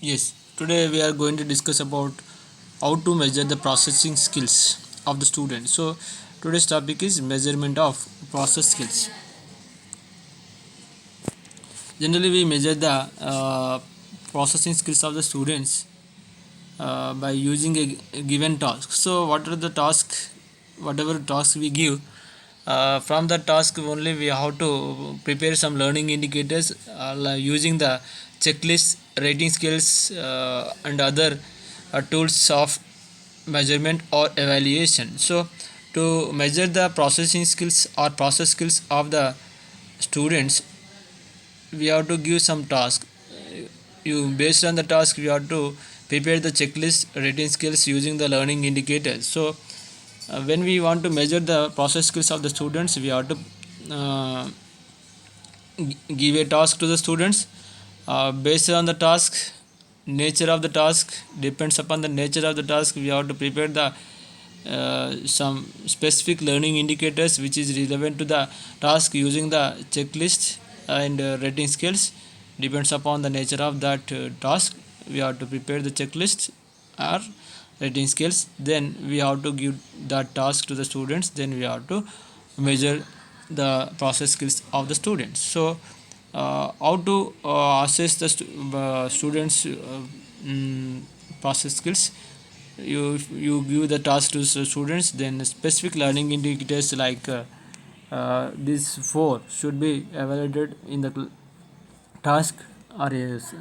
Yes, today we are going to discuss about how to measure the processing skills of the student. So, today's topic is measurement of process skills. Generally, we measure the processing skills of the students by using a given task. So, what are the tasks? Whatever task we give, from the task only we have to prepare some learning indicators like using the checklist, rating skills, and other tools of measurement or evaluation. So to measure the processing skills or process skills of the students, we have to give some task. You based on the task, we have to prepare the checklist, rating skills using the learning indicators. So when we want to measure the process skills of the students, we have to uh, give a task to the students. Based on the task, nature of the task depends upon the nature of the task. We have to prepare the some specific learning indicators which is relevant to the task using the checklist and rating skills. Depends upon the nature of that task, we have to prepare the checklist or rating skills. Then we have to give that task to the students. Then we have to measure the process skills of the students. So how to assess the students process skills? You give the task to students, then specific learning indicators like these four should be evaluated in the task or is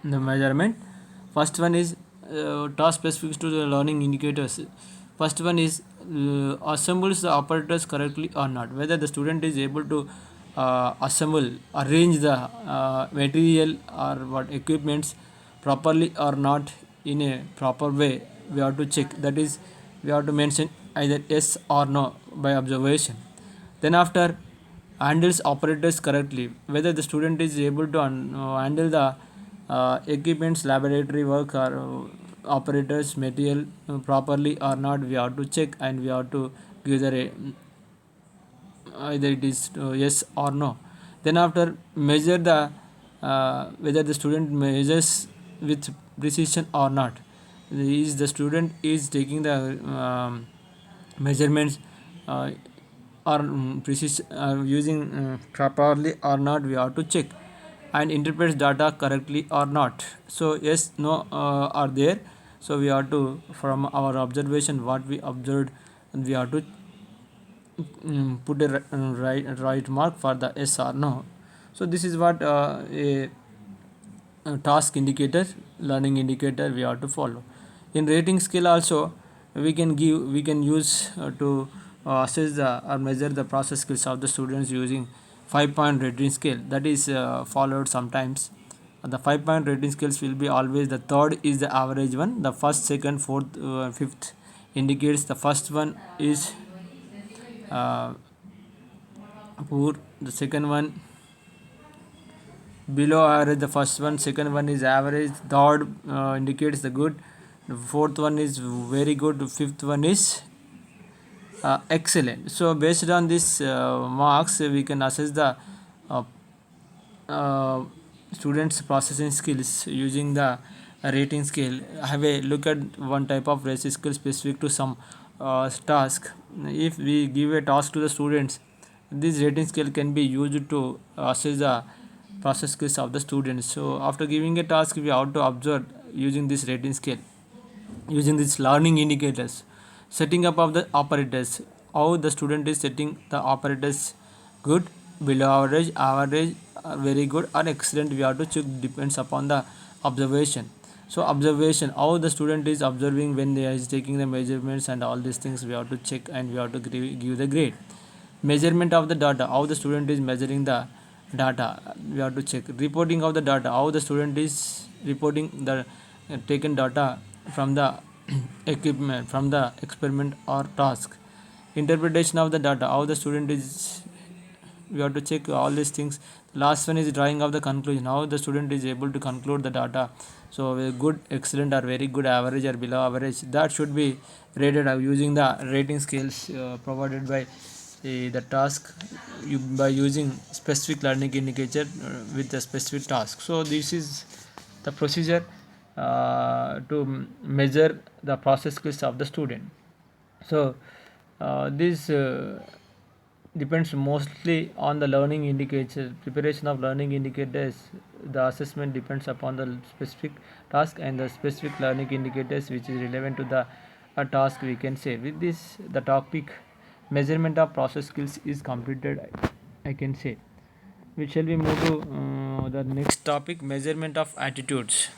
the measurement. First one is task specific to the learning indicators. First one is assembles the operators correctly or not, whether the student is able to assemble, arrange the material or what equipments properly or not in a proper way. We have to check, that is we have to mention either yes or no by observation. Then after, handles operators correctly, whether the student is able to handle the equipments, laboratory work or operators material properly or not, we have to check and we have to give the either it is yes or no. Then after, measure the whether the student measures with precision or not. Is the student is taking the measurements uh, or precision using properly or not, we have to check, and interprets data correctly or not. So yes, no are there. So we have to, from our observation what we observed, and we have to put a right mark for the yes or no. So this is what a task indicator, learning indicator we have to follow. In rating scale also, we can use to assess the or measure the process skills of the students using 5-point rating scale, that is followed sometimes. The 5-point rating scales will be always the third is the average one, the first, second, fourth, fifth indicates the first one is uh, poor, the second one below average, the first one, second one is average, third indicates the good, the fourth one is very good, the fifth one is excellent. So based on this marks, we can assess the uh, uh, students processing skills using the rating scale. Have a look at one type of rating skill specific to some task. If we give a task to the students, this rating scale can be used to assess the process skills of the students. So after giving a task, we have to observe using this rating scale, using these learning indicators. Setting up of the operators, how the student is setting the operators, good, below average, average, very good or excellent, we have to check, depends upon the observation. So observation, how the student is observing when they is taking the measurements and all these things we have to check and we have to give the grade. Measurement of the data, how the student is measuring the data, we have to check. Reporting of the data, how the student is reporting the taken data from the equipment, from the experiment or task. Interpretation of the data, how the student is, we have to check all these things. Last one is drawing of the conclusion, how the student is able to conclude the data. So good, excellent or very good, average or below average, that should be rated using the rating scales provided by the task, by using specific learning indicator with the specific task. So this is the procedure to measure the process skills of the student. So this depends mostly on the learning indicators. Preparation of learning indicators, the assessment depends upon the specific task and the specific learning indicators which is relevant to the task, we can say. With this, the topic measurement of process skills is completed, I can say. We shall we move to the next topic, measurement of attitudes.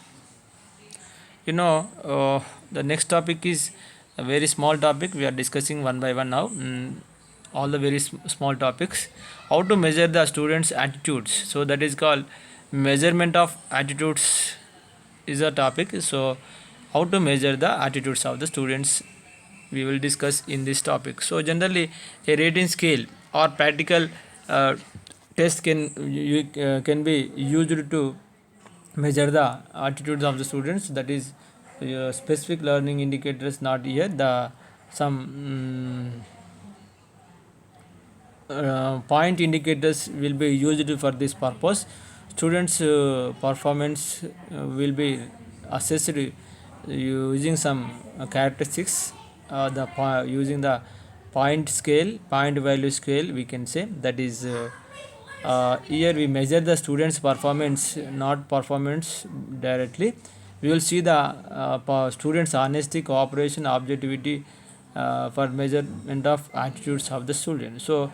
you know the next topic is a very small topic. We are discussing one by one now, all the very small topics. How to measure the students attitudes, so that is called measurement of attitudes is a topic. So how to measure the attitudes of the students, we will discuss in this topic. So generally a rating scale or practical uh, test can be used to measure the attitudes of the students. That is specific learning indicators not here. The some point indicators will be used for this purpose. Students performance will be assessed using some characteristics, using the point value scale, we can say. That is here we measure the students performance, not performance directly. We will see the students honesty, cooperation, objectivity for measurement of attitudes of the student. So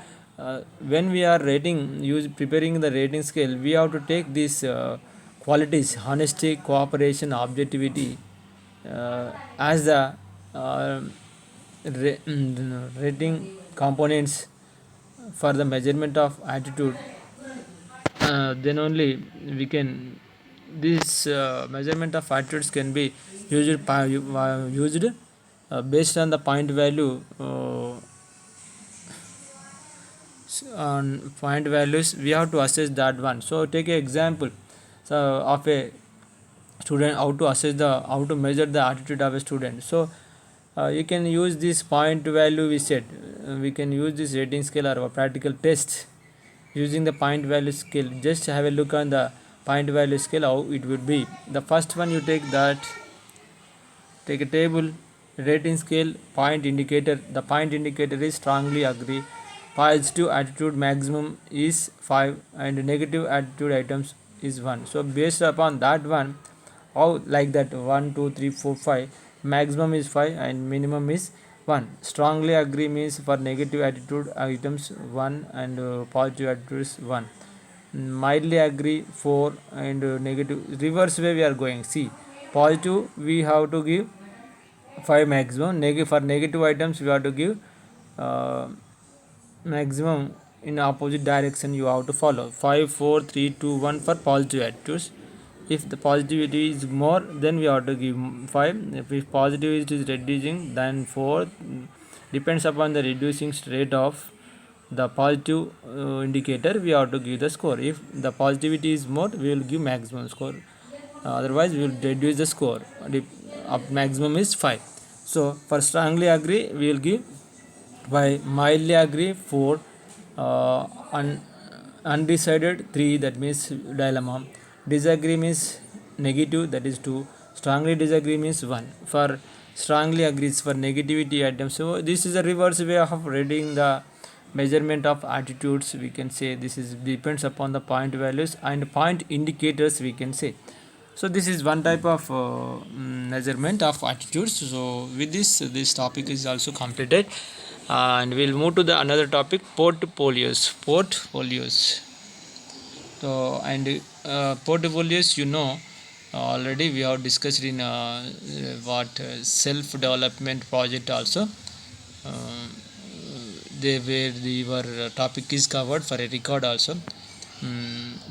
when we are preparing the rating scale, we have to take these qualities, honesty, cooperation, objectivity, as the uh, rating components for the measurement of attitude. Then only we can, this measurement of attitudes can be used based on the point value, on point values we have to assess that one. So take an example, so of a student, how to measure the attitude of a student. So you can use this point value we said. We can use this rating scale or a practical test using the point value scale. Just have a look on the point value scale, how it would be. The first one, you take that, take a table, rating scale, point indicator. The point indicator is strongly agree, positive attitude maximum is 5 and negative attitude items is 1. So based upon that one, how like that, 1 2 3 4 5, maximum is 5 and minimum is 1. Strongly agree means for negative attitude items 1 and positive attitudes 1. Mildly agree 4 and negative, reverse way we are going. See, positive we have to give 5 maximum, for negative items we have to give uh, maximum in opposite direction. You have to follow 5 4 3 2 1 for positive attitudes. If the positivity is more, then we have to give 5. If positivity is reducing, then 4. Depends upon the reducing rate of the positive indicator, we have to give the score. If the positivity is more, we will give maximum score. Otherwise we will reduce the score. Maximum is 5. So for strongly agree we will give 5, mildly agree 4, undecided 3, that means dilemma. Disagree means negative, that is 2. Strongly disagree means 1. For strongly agrees for negativity items. So this is a reverse way of reading the measurement of attitudes, we can say. This is depends upon the point values and point indicators, we can say. So this is one type of measurement of attitudes. So with this topic is also completed, and we'll move to the another topic, portfolios. So and portfolios, already we have discussed in what self development project also. uh, they where your topic is covered for a record also.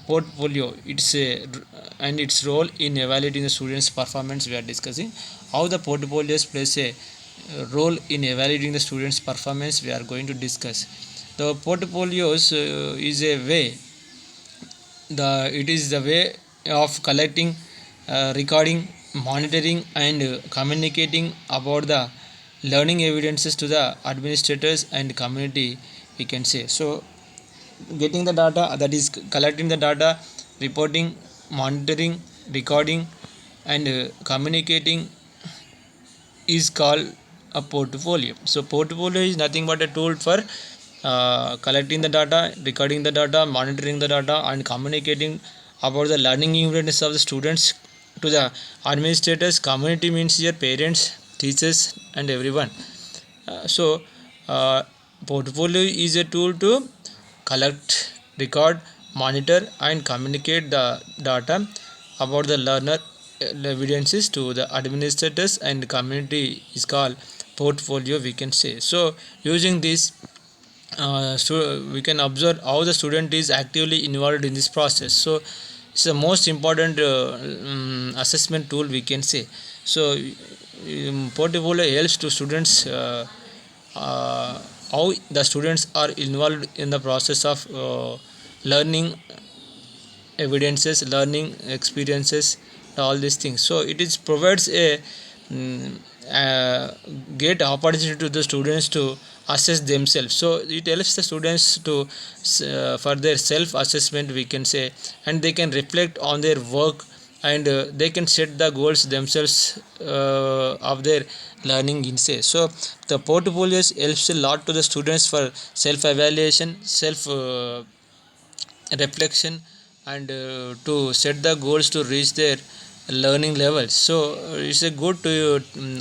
Portfolio, it's a and its role in evaluating the students performance, we are discussing. How the portfolios plays a role in evaluating the students performance, we are going to discuss. The portfolios is a way, it is the way of collecting, recording, monitoring and communicating about the learning evidences to the administrators and community, we can say. So getting the data, that is collecting the data, reporting, monitoring, recording and communicating is called a portfolio. So portfolio is nothing but a tool for collecting the data, recording the data, monitoring the data, and communicating about the learning events of the students to the administrators. Community means your parents, teachers, and everyone. So portfolio is a tool to collect, record, monitor, and communicate the data about the learner evidences to the administrators and community is called portfolio, we can say. So using this, so we can observe how the student is actively involved in this process. So it's the most important assessment tool, we can say. So portfolio helps to students how the students are involved in the process of learning evidences, learning experiences, all these things. So it is provides a mm, great opportunity to the students to assess themselves. So it helps the students to for their self assessment, we can say, and they can reflect on their work, and they can set the goals themselves of their learning in say. So the portfolios helps a lot to the students for self evaluation, self reflection, and to set the goals to reach their learning levels. So it's a good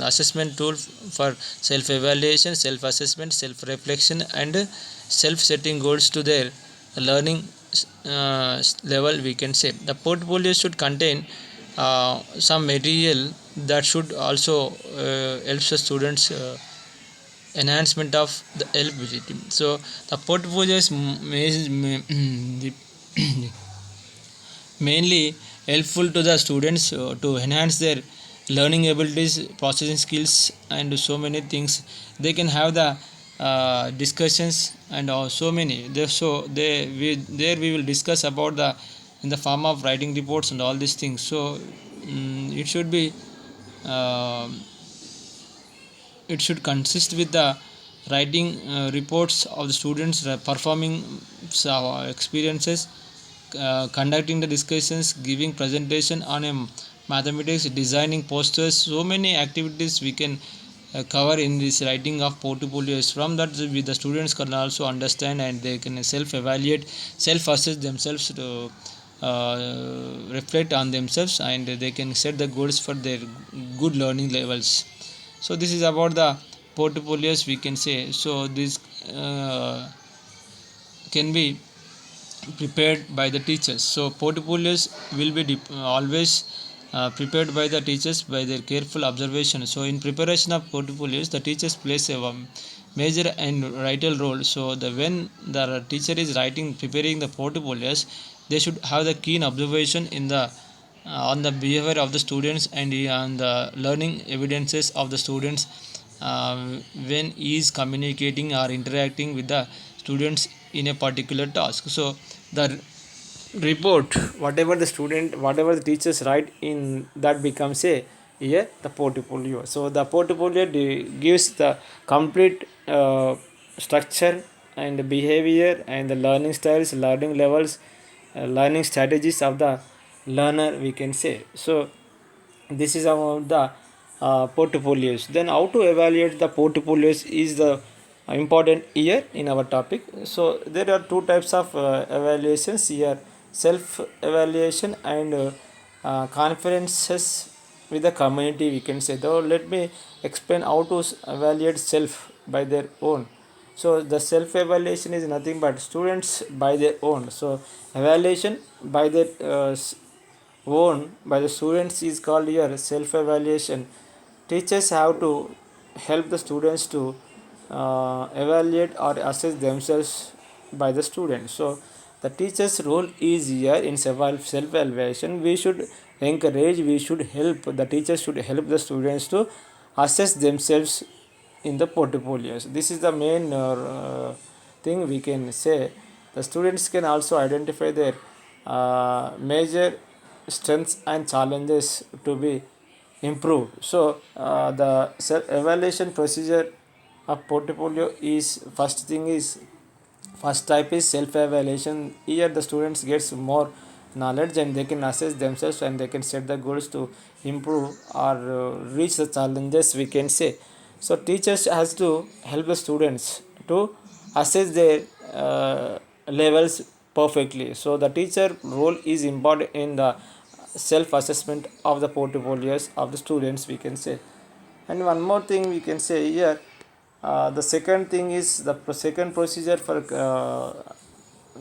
assessment tool for self evaluation, self assessment, self reflection, and self setting goals to their learning level, we can say. The portfolio should contain some material that should also helps the students enhancement of the eligibility. So the portfolio is mainly helpful to the students to enhance their learning abilities, processing skills, and so many things. They can have the discussions and so many. There we will discuss about the in the form of writing reports and all these things. So it should be. Uh, it should consist with the writing reports of the students performing experiences, conducting the discussions, giving presentation on a mathematics, designing posters. So many activities we can cover in this writing of portfolios. From that the students can also understand, and they can self evaluate, self assess themselves to reflect on themselves, and they can set the goals for their good learning levels. So this is about the portfolios, we can say. So this can be prepared by the teachers. So portfolios will be always prepared by the teachers by their careful observation. So in preparation of portfolios, the teachers plays a major and vital role. So the when the teacher is writing preparing the portfolios, they should have the keen observation in the on the behavior of the students and on the learning evidences of the students uh, when he is communicating or interacting with the students in a particular task. So the report, whatever the student, whatever the teachers write in, that becomes a here the portfolio. So the portfolio gives the complete structure and behavior and the learning styles, learning levels, learning strategies of the learner, we can say. So this is about the portfolios. Then how to evaluate the portfolios is the important here in our topic. So there are two types of evaluations here: self evaluation and conferences with the community, we can say. Though let me explain how to evaluate self by their own. So the self evaluation is nothing but students by their own. So evaluation by their own by the students is called here self evaluation. Teachers have to help the students to evaluate or assess themselves by the students. So the teacher's role is here in self evaluation. We should encourage, we should help, the teachers should help the students to assess themselves in the portfolios. This is the main thing, we can say. The students can also identify their major strengths and challenges to be improved. So the self evaluation procedure of portfolio is, first thing is, first type is self evaluation. Here the students gets more knowledge, and they can assess themselves, and they can set the goals to improve or reach the challenges, we can say. So teachers has to help the students to assess their levels perfectly. So the teacher role is important in the self assessment of the portfolios of the students, we can say. And one more thing we can say here, the second thing is the second procedure for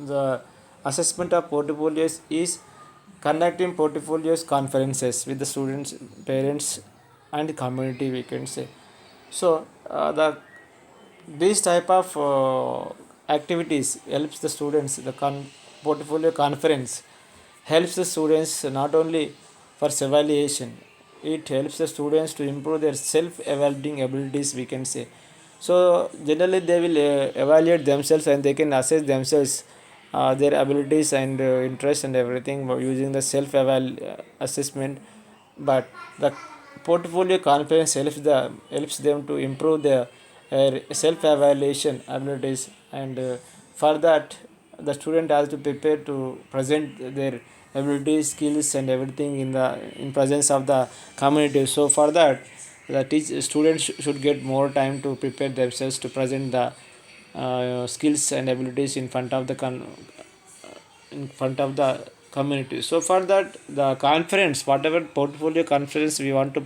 the assessment of portfolios is conducting portfolios conferences with the students, parents, and community, we can say. So the these type of activities helps the students. The portfolio conference helps the students not only for evaluation, it helps the students to improve their self evaluating abilities, we can say. So generally they will evaluate themselves, and they can assess themselves, their abilities and interest and everything by using the self assessment. But the portfolio conference helps them to improve their self evaluation abilities, and for that the student has to prepare to present their abilities, skills, and everything in presence of the community. So for that, the students should get more time to prepare themselves to present the skills and abilities in front of the community. So for that, the conference, whatever portfolio conference we want to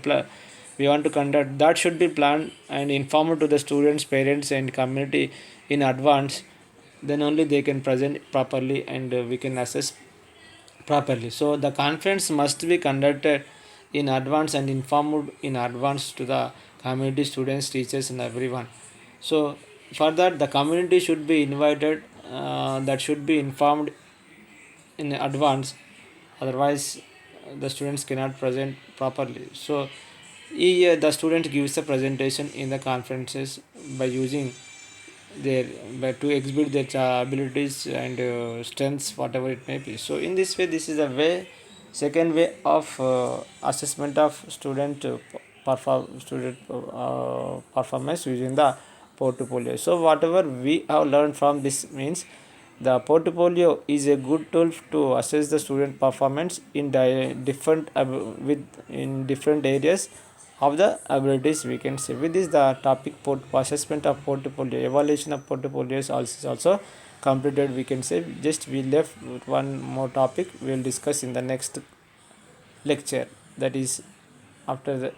conduct, that should be planned and informed to the students, parents, and community in advance. Then only they can present properly, and we can assess properly. So the conference must be conducted in advance and informed in advance to the community, students, teachers, and everyone. So for that, the community should be invited, that should be informed in advance, otherwise the students cannot present properly. So the student gives a presentation in the conferences by using their to exhibit their abilities and strengths, whatever it may be. So in this way, this is a way, second way of assessment of student performance using the portfolio. So whatever we have learned from this means, the portfolio is a good tool to assess the student performance in in different areas of the abilities, we can say. With this, the topic assessment of portfolio, evaluation of portfolios also is also completed, we can say. Just we left with one more topic we will discuss in the next lecture, that is after the